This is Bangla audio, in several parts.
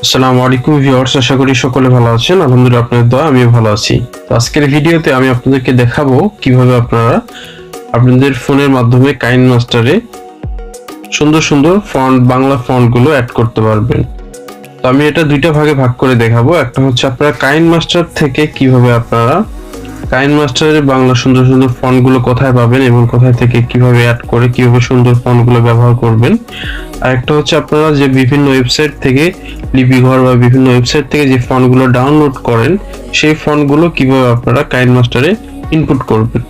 আসসালামু আলাইকুম ভিউয়ার্স, আশা করি সকলে ভালো আছেন। আলহামদুলিল্লাহ, আপনাদের দোয়া আমিও ভালো আছি। তো আজকের ভিডিওতে আমি আপনাদেরকে দেখাবো কিভাবে আপনারা আপনাদের ফোনের মাধ্যমে কাইনমাস্টারে সুন্দর সুন্দর ফন্ট, বাংলা ফন্টগুলো অ্যাড করতে পারবেন। তো আমি এটা দুইটা ভাগে ভাগ করে দেখাবো। একটা হচ্ছে আপনারা কাইনমাস্টার থেকে কিভাবে আপনারা কাইনমাস্টারে বাংলা সুন্দর সুন্দর ফন্টগুলো কোথায় পাবেন এবং কোথায় থেকে কিভাবে অ্যাড করে কিভাবে সুন্দর ফন্টগুলো ব্যবহার করবেন। আর একটা হচ্ছে আপনারা যে বিভিন্ন ওয়েবসাইট থেকে লিপিঘর বা বিভিন্ন ওয়েবসাইট থেকে যে ফন্টগুলো ডাউনলোড করেন সেই ফন্টগুলো কিভাবে আপনারা কাইনমাস্টারে ইনপুট করবেন।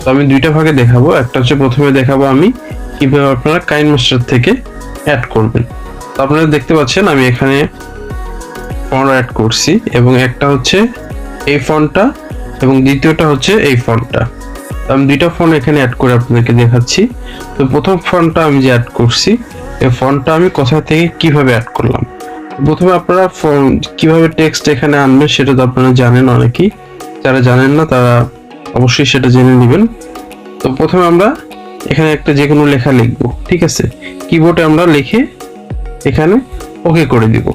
তো আমি দুইটা ভাগে দেখাবো। একটা হচ্ছে প্রথমে দেখাবো আমি কিভাবে আপনারা কাইনমাস্টার থেকে অ্যাড করবেন। তো আপনারা দেখতে পাচ্ছেন আমি এখানে ফন্ট অ্যাড করছি এবং একটা হচ্ছে এই ফন্টটা এবং দ্বিতীয়টা হচ্ছে এই ফন্টটা। আমি দুইটা ফন্ট এখানে অ্যাড করে আপনাদেরকে দেখাচ্ছি। তো প্রথম ফন্টটা আমি যে অ্যাড করছি এই ফন্টটা আমি কোথা থেকে কিভাবে অ্যাড করলাম। প্রথমে আপনারা কিভাবে টেক্সট এখানে আনবেন সেটা তো আপনারা জানেন, অনেকেই। যারা জানেন না তারা অবশ্যই সেটা জেনে নেবেন। তো প্রথমে আমরা এখানে একটা যে কোনো লেখা লিখবো, ঠিক আছে। কিবোর্ডে আমরা লিখে এখানে ওকে করে দিব।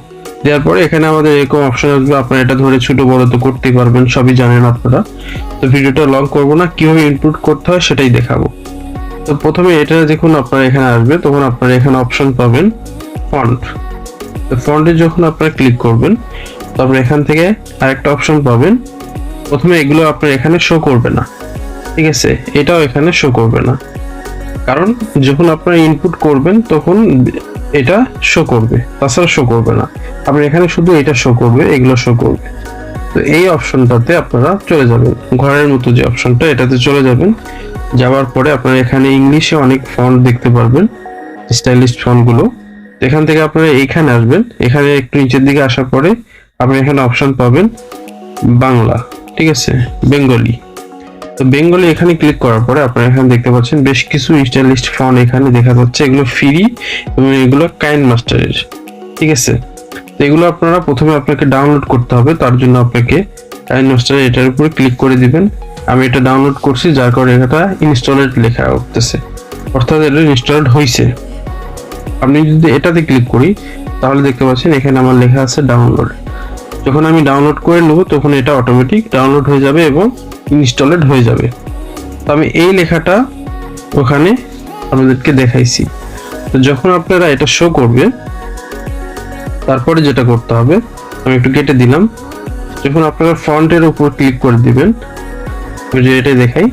দেওয়ার পরে এখানে আমাদের এরকম অপশন আসবে, আপনারা এটা ধরে ছোট বড় তো করতে পারবেন, সবই জানেন আপনারা। তো ভিডিওটা লং করব না, কিভাবে ইনপুট করতে হয় সেটাই দেখাবো। তো প্রথমে এটা যখন আপনারা এখানে আসবে তখন আপনারা এখানে অপশন পাবেন ফন্ট। তো ফন্টে যখন আপনারা ক্লিক করবেন তারপর এখান থেকে আরেকটা অপশন পাবেন। প্রথমে এগুলো আপনার এখানে শো করবে না, ঠিক আছে। এটাও এখানে শো করবে না, কারণ যখন আপনারা ইনপুট করবেন তখন এটা শো করবে, তাছাড়া শো করবে না। আপনার এখানে শুধু এটা শো করবে, এগুলো শো করবে। তো এই অপশনটাতে আপনারা চলে যাবেন, ঘরের মতো যে অপশনটা এটাতে চলে যাবেন। যাওয়ার পরে আপনারা এখানে ইংলিশে অনেক ফন্ট দেখতে পারবেন, স্টাইলিশ ফন্টগুলো। এখান থেকে আপনারা এইখানে আসবেন, এখানে একটু নিচের দিকে আসার পরে আপনি এখানে অপশন পাবেন বাংলা, ঠিক আছে, বেঙ্গলি। তো বেঙ্গলি এখানে ক্লিক করার পরে আপনারা এখানে দেখতে পাচ্ছেন বেশ কিছু স্টাইলিশ ফন্ট এখানে দেখা যাচ্ছে। এগুলো ফ্রি এবং এগুলো কাইনমাস্টারের, ঠিক আছে। তো এগুলো আপনারা প্রথমে আপনাকে ডাউনলোড করতে হবে। তার জন্য আপনাকে কাইনমাস্টার এটার উপরে ক্লিক করে দিবেন। আমি এটা ডাউনলোড করছি, যার কারণে এটা ইনস্টলেড লেখা উঠতেছে, অর্থাৎ এটা ইনস্টলড হয়েছে। আপনি যদি এটাতে ক্লিক করি তাহলে দেখতে পাচ্ছেন এখানে আমার লেখা আছে ডাউনলোড। যখন আমি ডাউনলোড করে নেব তখন এটা অটোমেটিক ডাউনলোড হয়ে যাবে এবং ইনস্টলেড হয়ে যাবে। তো আমি এই লেখাটা ওখানে আপনাদেরকে দেখাইছি। তো যখন আপনারা এটা শো করবে তারপরে যেটা করতে হবে, আমি একটু কেটে দিলাম। যখন আপনারা ফন্টের উপর ক্লিক করে দিবেন, যে এটা দেখাই,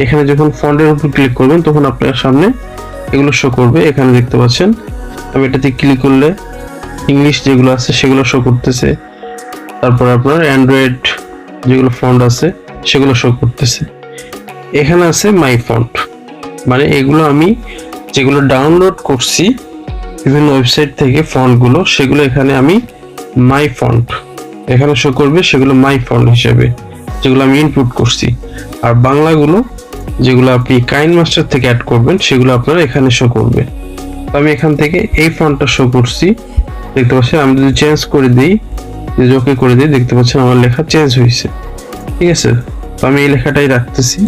এখানে যখন ফন্টের উপর ক্লিক করবেন তখন আপনার সামনে এগুলো শো করবে। এখানে দেখতে পাচ্ছেন আমি এটাতে ক্লিক করলে ইংলিশ যেগুলো আছে সেগুলো শো করতেছে। তারপর আপনার অ্যান্ড্রয়েড যেগুলো ফন্ট আছে সেগুলো শো করতেছে। এখানে আছে মাই ফন্ট, মানে এগুলো আমি যেগুলো ডাউনলোড করছি বিভিন্ন ওয়েবসাইট থেকে ফন্টগুলো, সেগুলো এখানে আমি মাই ফন্ট এখানে শো করবে, সেগুলো মাই ফন্ট হিসেবে যেগুলো আমি ইনপুট করছি। আর বাংলাগুলো যেগুলো আপনি কাইনমাস্টার থেকে অ্যাড করবেন সেগুলো আপনার এখানে শো করবে। তো আমি এখান থেকে এই ফন্টটা শো করছি, দেখতে পাচ্ছেন। আমি যদি চেঞ্জ করে দিই, ওকে করে দিই, দেখতে পাচ্ছেন আমার লেখা চেঞ্জ হয়েছে, ঠিক আছে। তো আমি এই লেখাটাই রাখতেছি,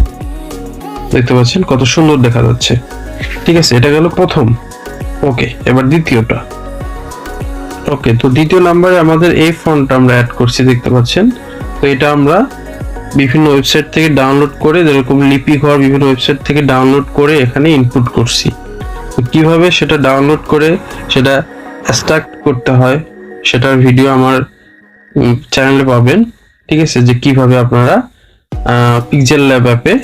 দেখতে পাচ্ছেন কত সুন্দর দেখা যাচ্ছে, ঠিক আছে। এটা গেল প্রথম। ওকে, এবার দ্বিতীয়টা। ওকে, তো দ্বিতীয় নাম্বারে আমাদের এই ফন্টটা আমরা অ্যাড করছি, দেখতে পাচ্ছেন। তো এটা আমরা বিভিন্ন ওয়েবসাইট থেকে ডাউনলোড করে, যেরকম লিপিঘর বিভিন্ন ওয়েবসাইট থেকে ডাউনলোড করে এখানে ইনপুট করছি। তো কিভাবে সেটা ডাউনলোড করে সেটা এক্সট্রাক্ট করতে হয় সেটার ভিডিও আমার চ্যানেলে পাবেন, ঠিক আছে। যে কিভাবে আপনারা পিক্সেলল্যাব অ্যাপে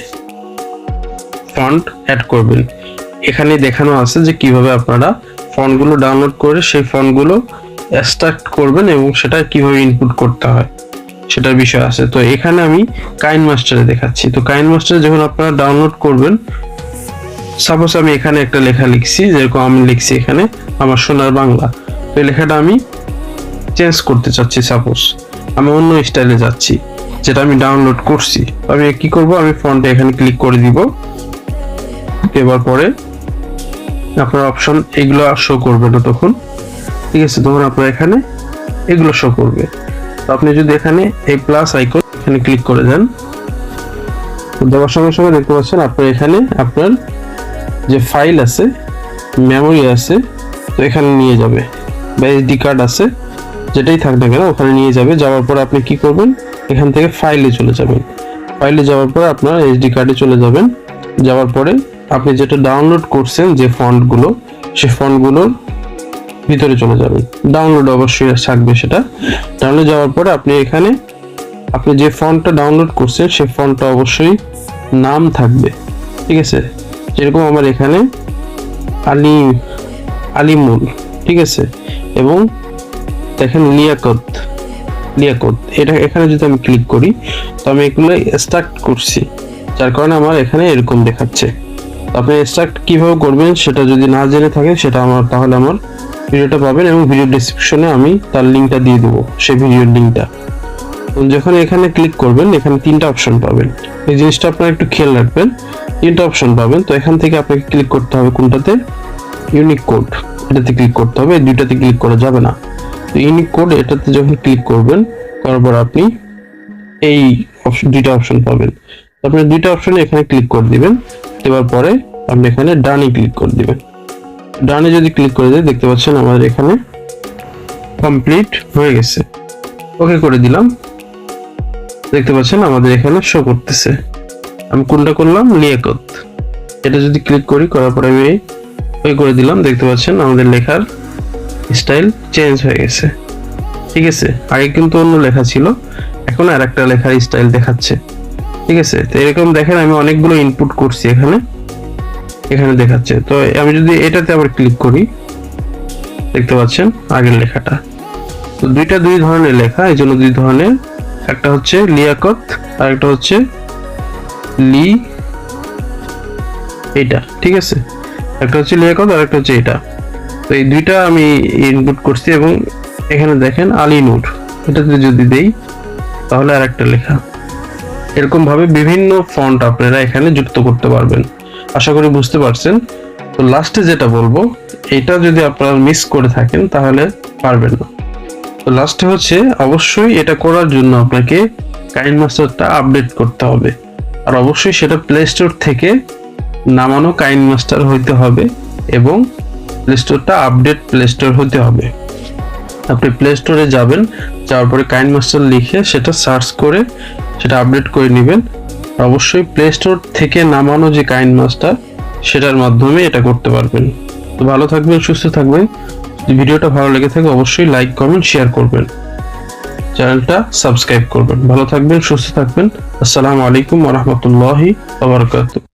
ফন্ট অ্যাড করবেন, এখানে দেখানো আছে যে কিভাবে আপনারা ফন্টগুলো ডাউনলোড করে সেই ফন্টগুলো এক্সট্রাক্ট করবেন এবং সেটা কিভাবে ইনপুট করতে হয় সেটার বিষয় আছে। তো এখানে আমি কাইনমাস্টারে দেখাচ্ছি। তো কাইনমাস্টারে যখন আপনারা ডাউনলোড করবেন, সাপোজ আমি এখানে একটা লেখা লিখছি, যেরকম আমি লিখছি এখানে আমার সোনার বাংলা। তো এই লেখাটা আমি চেঞ্জ করতে চাচ্ছি, সাপোজ আমি অন্য স্টাইলে যাচ্ছি যেটা আমি ডাউনলোড করছি। আমি কি করব, আমি ফন্টে এখানে ক্লিক করে দিব। এবার পরে আপনার অপশন এগুলো শো করবে না তখন, ঠিক আছে। তখন আপনার এখানে এগুলো শো করবে। তো আপনি যদি এখানে এই প্লাস আইকন এখানে ক্লিক করে দেন, দেওয়ার সঙ্গে সঙ্গে দেখতে পাচ্ছেন আপনার এখানে আপনার যে ফাইল আছে, মেমোরি আছে, তো এখানে নিয়ে যাবে, বা এসডি কার্ড আছে, যেটাই থাক না কেন ওখানে নিয়ে যাবে। যাওয়ার পর আপনি কি করবেন, এখান থেকে ফাইলে চলে যাবেন। ফাইলে যাওয়ার পর আপনার এইচডি কার্ডে চলে যাবেন। যাওয়ার পরে আপনি যেটা ডাউনলোড করছেন যে ফন্টগুলো, সেই ফন্টগুলোর ভিতরে চলে যাবেন। ডাউনলোড অবশ্যই থাকবে সেটা। ডাউনলোড যাওয়ার পরে আপনি এখানে আপনি যে ফন্টটা ডাউনলোড করছেন সেই ফন্টটা অবশ্যই নাম থাকবে, ঠিক আছে। যেরকম আমার এখানে আলিমুল, ঠিক আছে, এবং দেখেন লিয়াকত, এটা এখানে যদি আমি ক্লিক করি তো আমি এগুলো স্টার্ট করছি, যার কারণে আমার এখানে এরকম দেখাচ্ছে। আপনি স্টার্ট কিভাবে করবেন সেটা যদি না জেনে থাকেন সেটা তাহলে আমার ভিডিওটা পাবেন এবং ভিডিও ডেসক্রিপশনে আমি তার লিঙ্কটা দিয়ে দেবো, সেই ভিডিওর লিঙ্কটা। যখন এখানে ক্লিক করবেন এখানে 3টা অপশন পাবেন। এই জিনিসটা আপনারা একটু খেয়াল রাখবেন, 3টা অপশন পাবেন। তো এখান থেকে আপনাকে ক্লিক করতে হবে কোনটাতে, ইউনিক কোড, এটাতে ক্লিক করতে হবে, দুইটাতে ক্লিক করা যাবে না। তো ইউনিক কোড এটাতে যখন ক্লিক করবেন, করার পর আপনি এই দুইটা অপশন পাবেন। আপনি দুইটা অপশনে এখানে ক্লিক করে দিবেন। দেওয়ার পরে আপনি এখানে ডানে ক্লিক করে দিবেন। ডানে যদি ক্লিক করে দেয় দেখতে পাচ্ছেন আমাদের এখানে কমপ্লিট হয়ে গেছে। ওকে করে দিলাম, দেখতে পাচ্ছেন আমাদের এখানে শো করতেছে। আমি কোনটা করলাম, লিয়াকত, এটা যদি ক্লিক করি, করার পরে আমি ওকে করে দিলাম, দেখতে পাচ্ছেন আমাদের লেখার স্টাইল চেঞ্জ হয়ে গেছে, ঠিক আছে। আগে কিন্তু অন্য লেখা ছিল, এখন আর একটা লেখার স্টাইল দেখাচ্ছে, ঠিক আছে। তো এরকম দেখেন আমি অনেকগুলো ইনপুট করছি এখানে দেখাচ্ছে। তো আমি যদি এটাতে আবার ক্লিক করি দেখতে পাচ্ছেন আগের লেখাটা। তো দুই ধরনের লেখা, এই জন্য দুই ধরনের, একটা হচ্ছে লিয়াকত আর একটা হচ্ছে এটা, ঠিক আছে। একটা হচ্ছে লিয়াকত আর একটা হচ্ছে এটা। তো এই দুইটা আমি ইনপুট করছি এবং এখানে দেখেন আলী নূর, এটাতে যদি দেই তাহলে আর একটা লেখা। এরকম ভাবে বিভিন্ন ফন্ট আপনারা এখানে যুক্ত করতে পারবেন। আশা করি বুঝতে পারছেন। তো লাস্টে যেটা বলবো, এটা যদি আপনারা মিস করে থাকেন তাহলে পারবেন না। তো লাস্টে হচ্ছে অবশ্যই এটা করার জন্য আপনাকে কাইনমাস্টারটা আপডেট করতে হবে, আর অবশ্যই সেটা প্লে স্টোর থেকে নামানো কাইনমাস্টার হইতে হবে এবং প্লে স্টোরটা আপডেট প্লে স্টোর হতে হবে। আপনি প্লে স্টোরে যাবেন, যাওয়ার পরে কাইনমাস্টার লিখে সেটা সার্চ করে সেটা আপডেট করে নেবেন। অবশ্যই প্লে স্টোর থেকে নামানো যে কাইনমাস্টার সেটার মাধ্যমে এটা করতে পারবেন। তো ভালো থাকবেন, সুস্থ থাকবেন। যদি ভিডিওটা ভালো লেগে থাকে অবশ্যই লাইক, কমেন্ট, শেয়ার করবেন, চ্যানেলটা সাবস্ক্রাইব করবেন। ভালো থাকবেন, সুস্থ থাকবেন। আসসালামু আলাইকুম ওয়া রাহমাতুল্লাহি ওয়া বারাকাতুহু।